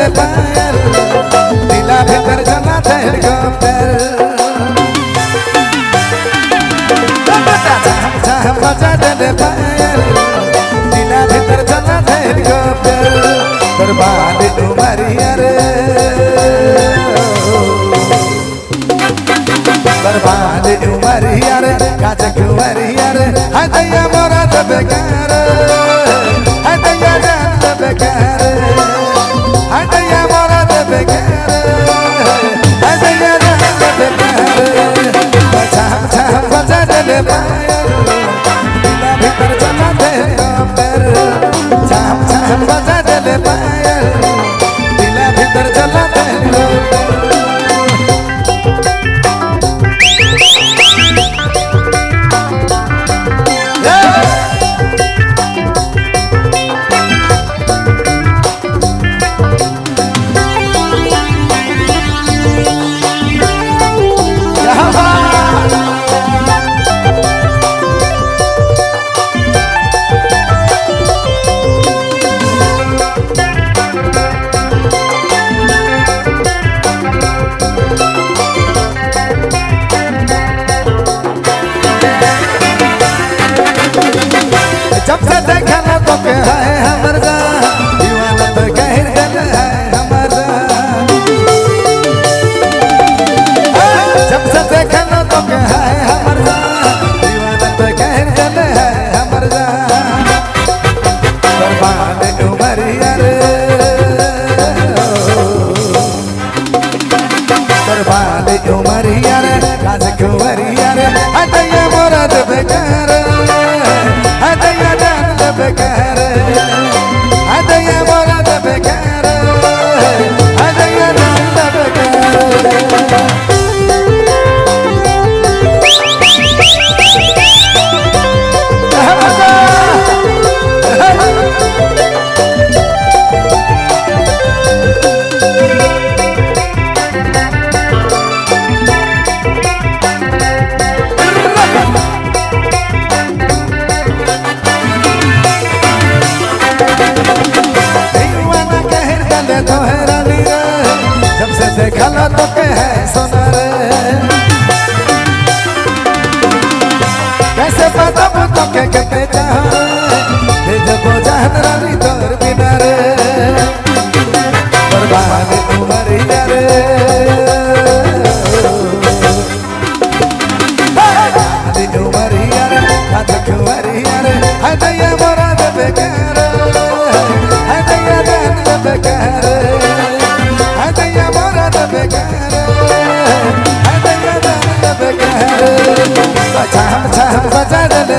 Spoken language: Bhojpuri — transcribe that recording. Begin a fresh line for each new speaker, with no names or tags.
दिले पायल दिला भीतर चला हेलीकॉप्टर बजा दिले पायल दिला भीतर चला हेलीकॉप्टर बर्बाद उमरिया रे बर्बाद उमरिया रे काज कुंवरिया रे हाय दैया मोरा बेकार हाय दैया जान बेकार हाय दैया मोरा बेकार हाय दैया जान बेकार बजा दिले पायल दिला भीतर चला हेलीकॉप्टर छाम छाम बजा दिले पायल दिला भीतर चला हेलीकॉप्टर जब से देखा ना तो के है हमर जान दीवाना तो कहर गल है हमर जान जब से देखा ना तो के है हमर जान दीवाना तो कहर गल है हमर जान बर्बाद उमरिया रे बर्बाद उमरिया रे काज कुंवरिया रे हाय दैया मोरा बेकार हाय दैया जान बेकार हाय दैया मोरा बेकार हाय दैया जान बेकार देखा लो तो के है सोनार कैसे पता तो के कहते चाहे जब जान रानी तोर बिना रे बर्बाद उमरिया रे बर्बाद उमरिया रे काज कुंवरिया रे हाय दैया मोरा बेकार हाय दैया जान बेकार हाय दैया मोरा बेकार हाय दैया जान बेकार छाम छाम बजा दिले